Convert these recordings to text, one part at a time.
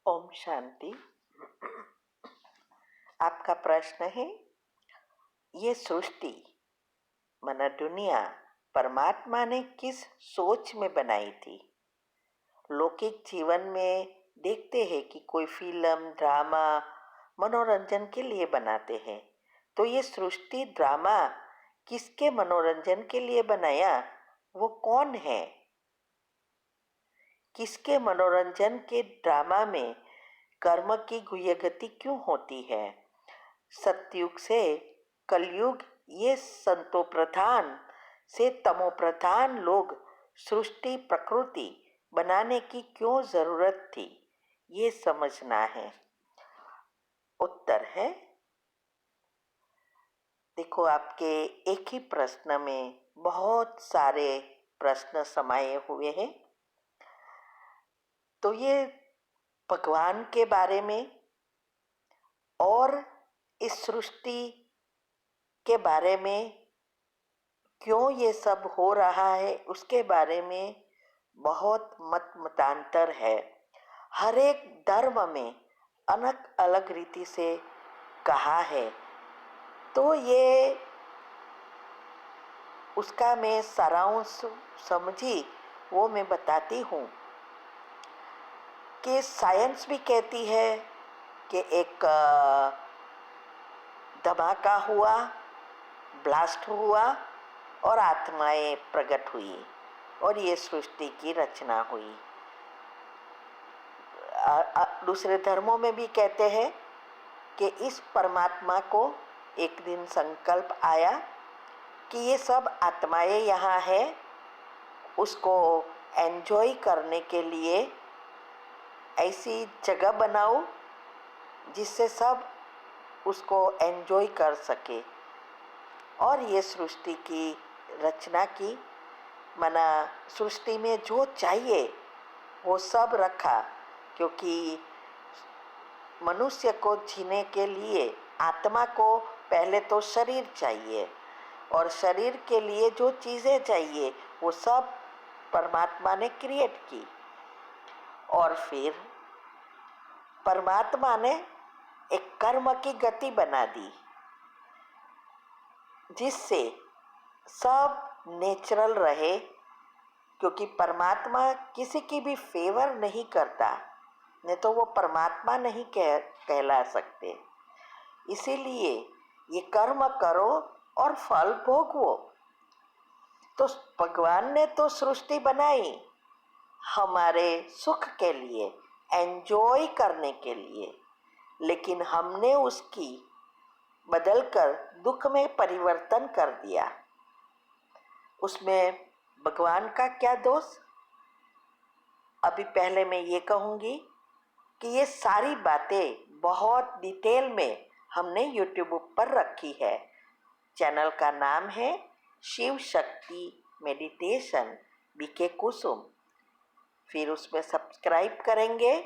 ओम शांति। आपका प्रश्न है, ये सृष्टि माना दुनिया परमात्मा ने किस सोच में बनाई थी? लौकिक जीवन में देखते हैं कि कोई फिल्म ड्रामा मनोरंजन के लिए बनाते हैं, तो ये सृष्टि ड्रामा किसके मनोरंजन के लिए बनाया? वो कौन है? किसके मनोरंजन के ड्रामा में कर्म की गुह्यगति क्यों होती है? सतयुग से कलयुग ये संतो प्रधान से तमो प्रधान लोग सृष्टि प्रकृति बनाने की क्यों जरूरत थी, ये समझना है। उत्तर है, देखो, आपके एक ही प्रश्न में बहुत सारे प्रश्न समाये हुए हैं। तो ये भगवान के बारे में और इस सृष्टि के बारे में क्यों ये सब हो रहा है उसके बारे में बहुत मतांतर है। हर एक धर्म में अलग अलग रीति से कहा है। तो ये उसका मैं सारांश समझी वो मैं बताती हूँ कि साइंस भी कहती है कि एक धमाका हुआ, ब्लास्ट हुआ और आत्माएं प्रकट हुई और ये सृष्टि की रचना हुई। दूसरे धर्मों में भी कहते हैं कि इस परमात्मा को एक दिन संकल्प आया कि ये सब आत्माएं यहाँ है, उसको एंजॉय करने के लिए ऐसी जगह बनाओ जिससे सब उसको एंजॉय कर सके। और ये सृष्टि की रचना की, माना सृष्टि में जो चाहिए वो सब रखा, क्योंकि मनुष्य को जीने के लिए आत्मा को पहले तो शरीर चाहिए और शरीर के लिए जो चीज़ें चाहिए वो सब परमात्मा ने क्रिएट की। और फिर परमात्मा ने एक कर्म की गति बना दी जिससे सब नेचुरल रहे, क्योंकि परमात्मा किसी की भी फेवर नहीं करता, नहीं तो वो परमात्मा नहीं कहला सकते। इसीलिए ये कर्म करो और फल भोगो। तो भगवान ने तो सृष्टि बनाई हमारे सुख के लिए, एंजॉय करने के लिए, लेकिन हमने उसकी बदलकर दुख में परिवर्तन कर दिया। उसमें भगवान का क्या दोष? अभी पहले मैं ये कहूँगी कि ये सारी बातें बहुत डिटेल में हमने यूट्यूब पर रखी है। चैनल का नाम है शिव शक्ति मेडिटेशन बीके कुसुम। फिर उसमें सब्सक्राइब करेंगे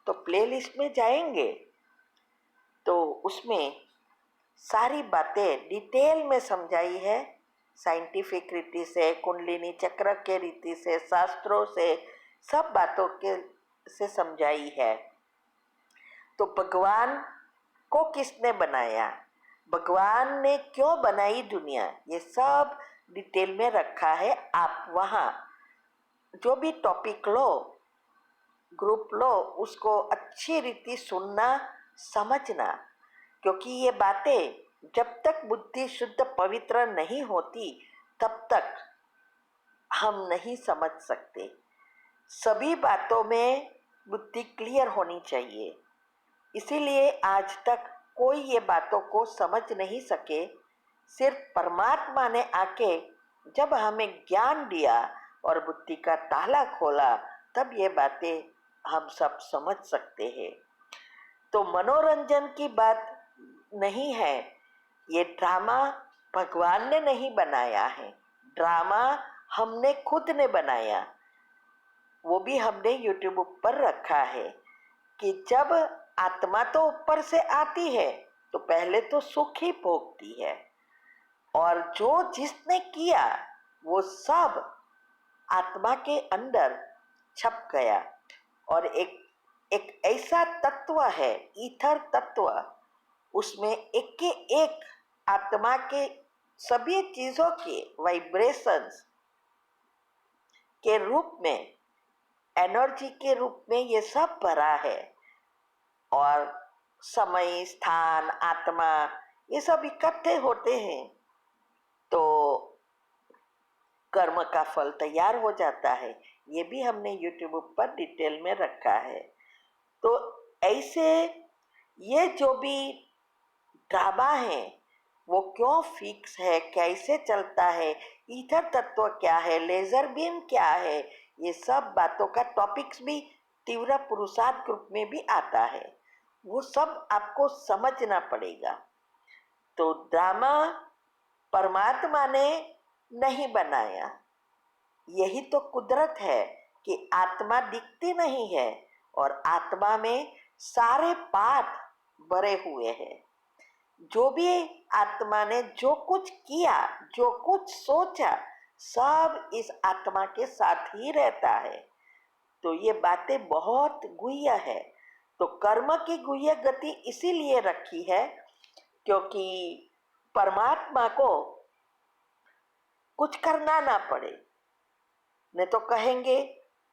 तो प्लेलिस्ट में जाएंगे तो उसमें सारी बातें डिटेल में समझाई है, साइंटिफिक रीति से, कुंडलिनी चक्र के रीति से, शास्त्रों से, सब बातों के से समझाई है। तो भगवान को किसने बनाया, भगवान ने क्यों बनाई दुनिया, ये सब डिटेल में रखा है। आप वहाँ जो भी टॉपिक लो, ग्रुप लो, उसको अच्छी रीति सुनना, समझना, क्योंकि ये बातें जब तक बुद्धि शुद्ध पवित्र नहीं होती तब तक हम नहीं समझ सकते। सभी बातों में बुद्धि क्लियर होनी चाहिए। इसीलिए आज तक कोई ये बातों को समझ नहीं सके। सिर्फ परमात्मा ने आके जब हमें ज्ञान दिया और बुद्धि का ताला खोला, तब ये बातें हम सब समझ सकते हैं। तो मनोरंजन की बात नहीं है, ये ड्रामा भगवान ने नहीं बनाया है, ड्रामा हमने खुद ने बनाया। वो भी हमने यूट्यूब पर रखा है कि जब आत्मा तो ऊपर से आती है तो पहले तो सुख ही भोगती है, और जो जिसने किया वो सब आत्मा के अंदर छप गया और एक एक ऐसा तत्व है, ईथर तत्व, उसमें एक के एक आत्मा के सभी चीजों के वाइब्रेशंस के रूप में, एनर्जी के रूप में ये सब भरा है। और समय, स्थान, आत्मा, ये सब इकट्ठे होते हैं तो कर्म का फल तैयार हो जाता है। ये भी हमने यूट्यूब पर डिटेल में रखा है। तो ऐसे ये जो भी ड्रामा है वो क्यों फिक्स है, कैसे चलता है, ईथर तत्व क्या है, लेजर बीम क्या है, ये सब बातों का टॉपिक्स भी तीव्र पुरुषार्थ ग्रुप में भी आता है। वो सब आपको समझना पड़ेगा। तो ड्रामा परमात्मा ने नहीं बनाया, यही तो कुदरत है कि आत्मा दिखती नहीं है और आत्मा में सारे पार्ट भरे हुए हैं। जो भी आत्मा ने जो कुछ किया, जो कुछ सोचा, सब इस आत्मा के साथ ही रहता है। तो ये बातें बहुत गुह्य है। तो कर्म की गुह्य गति इसीलिए रखी है क्योंकि परमात्मा को कुछ करना ना पड़े। नहीं तो कहेंगे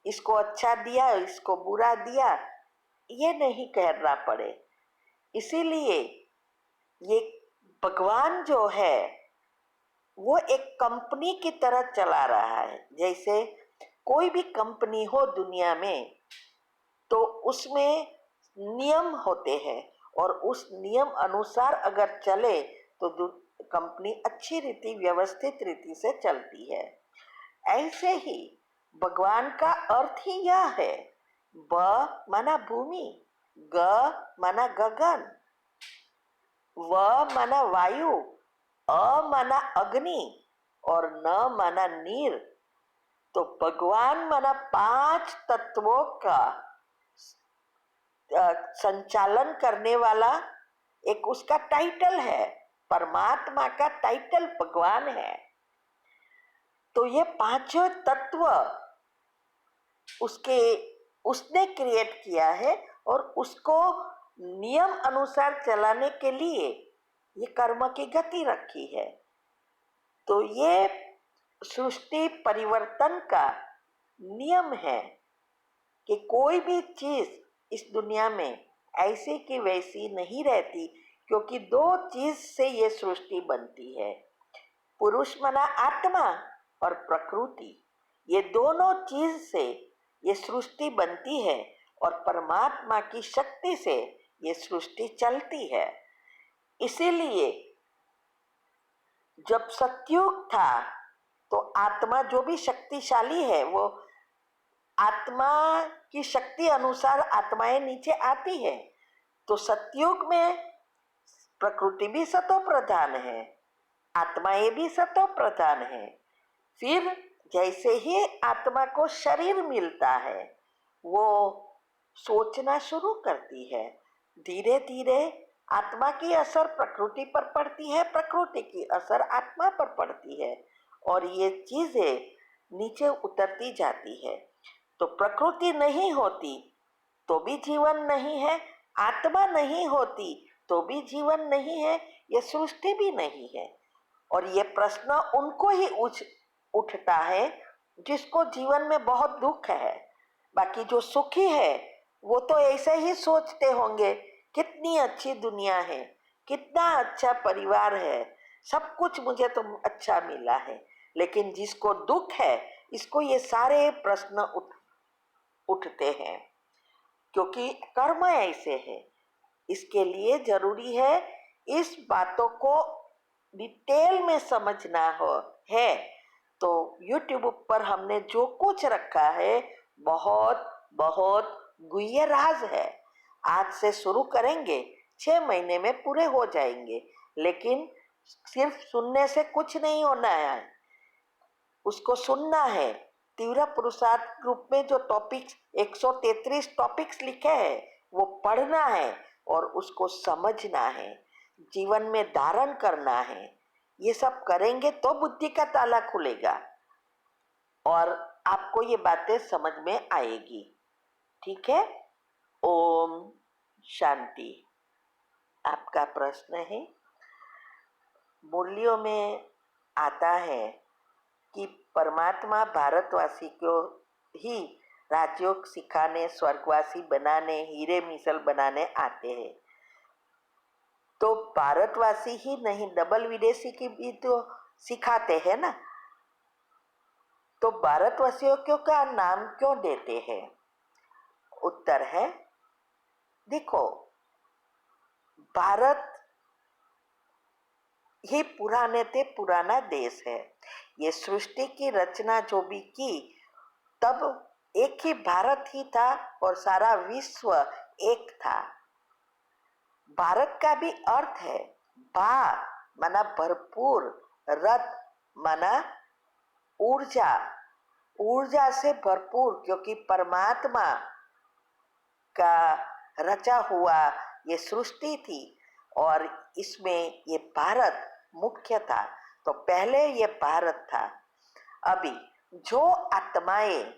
इसको अच्छा दिया, इसको बुरा दिया, ये नहीं कहना पड़े। इसीलिए ये भगवान जो है वो एक कंपनी की तरह चला रहा है। जैसे कोई भी कंपनी हो दुनिया में तो उसमें नियम होते हैं और उस नियम अनुसार अगर चले तो कंपनी अच्छी रीति, व्यवस्थित रीति से चलती है। ऐसे ही भगवान का अर्थ ही यह है। ब माना भूमि, ग माना गगन, व माना वायु, अ माना अग्नि और न माना नीर। तो भगवान माना 5 तत्वों का संचालन करने वाला एक उसका टाइटल है। परमात्मा का टाइटल भगवान है। तो ये 5 तत्व उसने क्रिएट किया है और उसको नियम अनुसार चलाने के लिए ये कर्म की गति रखी है। तो ये सृष्टि परिवर्तन का नियम है कि कोई भी चीज इस दुनिया में ऐसी की वैसी नहीं रहती, क्योंकि 2 चीज से ये सृष्टि बनती है। पुरुष मना आत्मा और प्रकृति, ये दोनों चीज से ये सृष्टि बनती है और परमात्मा की शक्ति से ये सृष्टि चलती है। इसीलिए जब सतयुग था तो आत्मा जो भी शक्तिशाली है वो आत्मा की शक्ति अनुसार आत्माएं नीचे आती है। तो सतयुग में प्रकृति भी सतो प्रधान है, आत्माएं भी सतो प्रधान है। फिर जैसे ही आत्मा को शरीर मिलता है वो सोचना शुरू करती है। धीरे धीरे आत्मा की असर प्रकृति पर पड़ती है, प्रकृति की असर आत्मा पर पड़ती है और ये चीजें नीचे उतरती जाती है। तो प्रकृति नहीं होती तो भी जीवन नहीं है, आत्मा नहीं होती तो भी जीवन नहीं है, ये सृष्टि भी नहीं है। और ये प्रश्न उनको ही उठता है जिसको जीवन में बहुत दुख है। बाकी जो सुखी है वो तो ऐसे ही सोचते होंगे कितनी अच्छी दुनिया है, कितना अच्छा परिवार है, सब कुछ मुझे तो अच्छा मिला है। लेकिन जिसको दुख है इसको ये सारे प्रश्न उठते हैं क्योंकि कर्म ऐसे है। इसके लिए जरूरी है इस बातों को डिटेल में समझना है। तो YouTube पर हमने जो कुछ रखा है बहुत बहुत गुह्य राज है। आज से शुरू करेंगे, 6 महीने में पूरे हो जाएंगे। लेकिन सिर्फ सुनने से कुछ नहीं होना है, उसको सुनना है। तीव्र पुरुषार्थ ग्रुप में जो टॉपिक्स 133 टॉपिक्स लिखे हैं वो पढ़ना है और उसको समझना है, जीवन में धारण करना है। ये सब करेंगे तो बुद्धि का ताला खुलेगा और आपको ये बातें समझ में आएगी। ठीक है। ओम शांति। आपका प्रश्न है, मूल्यों में आता है कि परमात्मा भारतवासी को ही राजयोग सिखाने, स्वर्गवासी बनाने, हीरे मिसल बनाने आते हैं। तो भारतवासी ही नहीं, डबल विदेशी की भी तो सिखाते हैं ना। तो भारतवासियों को का नाम क्यों देते हैं? उत्तर है, देखो, भारत ये पुराने ते पुराना देश है। ये सृष्टि की रचना जो भी की, तब एक ही भारत ही था और सारा विश्व एक था। भारत का भी अर्थ है भा माना भरपूर, रथ माना ऊर्जा, ऊर्जा से भरपूर, क्योंकि परमात्मा का रचा हुआ ये सृष्टि थी और इसमें ये भारत मुख्य था। तो पहले ये भारत था। अभी जो आत्माएं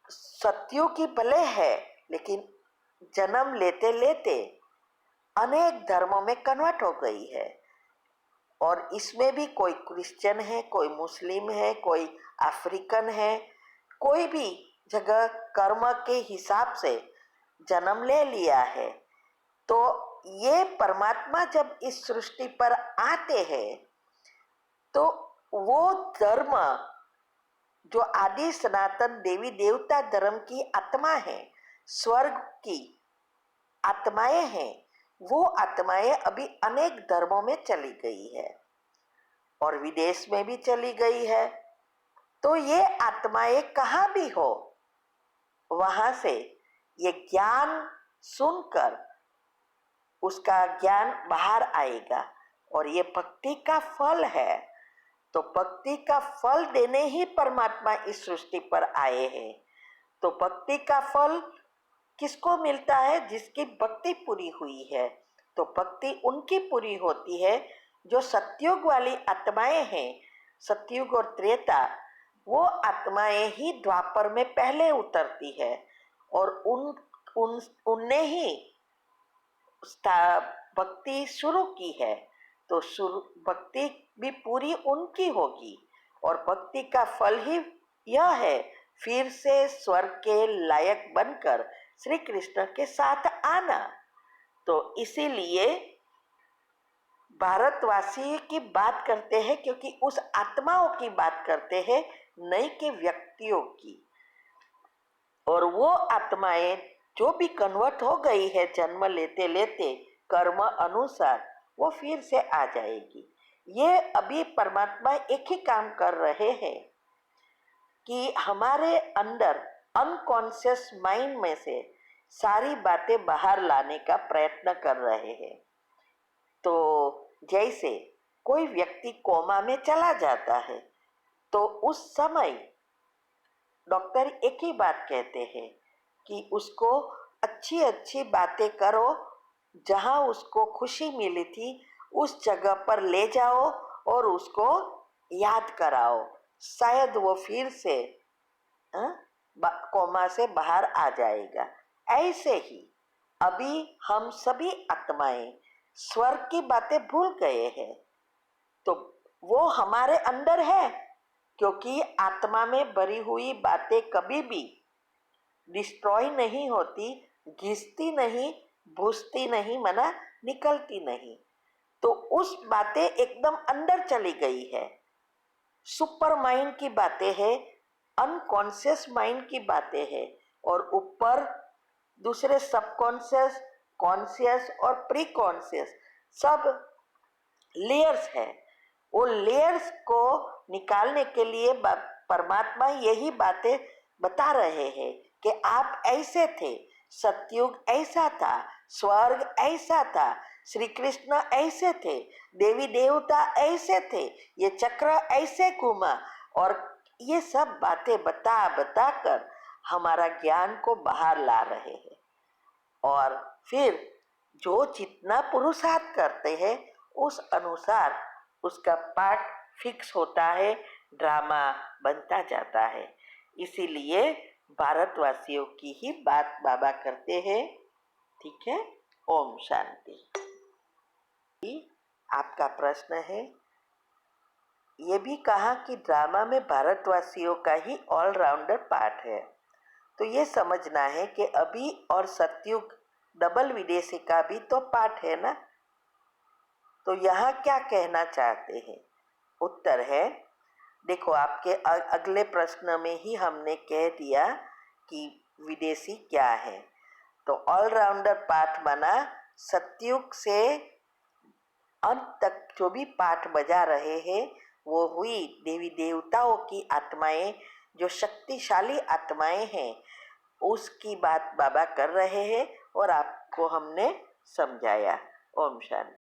सत्यों की भले है, लेकिन जन्म लेते लेते अनेक धर्मों में कन्वर्ट हो गई है। और इसमें भी कोई क्रिश्चियन है, कोई मुस्लिम है, कोई अफ्रीकन है, कोई भी जगह कर्म के हिसाब से जन्म ले लिया है। तो ये परमात्मा जब इस सृष्टि पर आते हैं तो वो धर्म जो आदि सनातन देवी देवता धर्म की आत्मा है, स्वर्ग की आत्माएं हैं, वो आत्माएं अभी अनेक धर्मों में चली गई है और विदेश में भी चली गई है। तो ये आत्माएं कहाँ भी हो, वहां से ये ज्ञान सुनकर उसका ज्ञान बाहर आएगा और ये भक्ति का फल है। तो भक्ति का फल देने ही परमात्मा इस सृष्टि पर आए हैं। तो भक्ति का फल किसको मिलता है? जिसकी भक्ति पूरी हुई है। तो भक्ति उनकी पूरी होती है जो सतयुग वाली आत्माएं हैं। सतयुग और त्रेता, वो आत्माएं ही द्वापर में पहले उतरती है और उनने ही भक्ति शुरू की है। तो भक्ति भी पूरी उनकी होगी और भक्ति का फल ही यह है, फिर से स्वर्ग के लायक बनकर श्री कृष्ण के साथ आना। तो इसीलिए भारतवासी की बात करते हैं, क्योंकि उस आत्माओं की बात करते हैं, नहीं कि व्यक्तियों की। और वो आत्माएं जो भी कन्वर्ट हो गई है जन्म लेते लेते कर्म अनुसार, वो फिर से आ जाएगी। ये अभी परमात्मा एक ही काम कर रहे हैं कि हमारे अंदर अनकॉन्शियस माइंड में से सारी बातें बाहर लाने का प्रयत्न कर रहे हैं। तो जैसे कोई व्यक्ति कोमा में चला जाता है, तो उस समय डॉक्टर एक ही बात कहते हैं कि उसको अच्छी अच्छी बातें करो, जहां उसको खुशी मिली थी उस जगह पर ले जाओ और उसको याद कराओ, शायद वो फिर से कोमा से बाहर आ जाएगा। ऐसे ही अभी हम सभी आत्माएं स्वर्ग की बातें भूल गए हैं। तो वो हमारे अंदर है, क्योंकि आत्मा में भरी हुई बातें कभी भी डिस्ट्रॉय नहीं होती, घिसती नहीं, भूसती नहीं, माना निकलती नहीं। तो उस बातें एकदम अंदर चली गई है। सुपर माइंड की बातें हैं, अनकॉन्शियस माइंड की बातें हैं, और ऊपर दूसरे सबकॉन्शियस, कॉन्शियस और प्री कॉन्शियस सब लेयर्स है। वो लेयर्स को निकालने के लिए परमात्मा यही बातें बता रहे हैं कि आप ऐसे थे, सतयुग ऐसा था, स्वर्ग ऐसा था, श्री कृष्ण ऐसे थे, देवी देवता ऐसे थे, ये चक्र ऐसे घूमा, और ये सब बातें बता बता कर हमारा ज्ञान को बाहर ला रहे हैं। और फिर जो जितना पुरुषार्थ करते हैं उस अनुसार उसका पार्ट फिक्स होता है, ड्रामा बनता जाता है। इसीलिए भारतवासियों की ही बात बाबा करते हैं। ठीक है, ओम शांति। आपका प्रश्न है, ये भी कहा कि ड्रामा में भारतवासियों का ही ऑलराउंडर पार्ट है, तो ये समझना है कि अभी और सतयुग डबल विदेशी का भी तो पार्ट है ना। तो यहाँ क्या कहना चाहते हैं? उत्तर है, देखो आपके अगले प्रश्न में ही हमने कह दिया कि विदेशी क्या है। तो ऑलराउंडर पाठ माना सतयुग से अंत तक जो भी पाठ बजा रहे हैं वो हुई देवी देवताओं की आत्माएं, जो शक्तिशाली आत्माएं हैं, उसकी बात बाबा कर रहे हैं और आपको हमने समझाया। ओम शांति।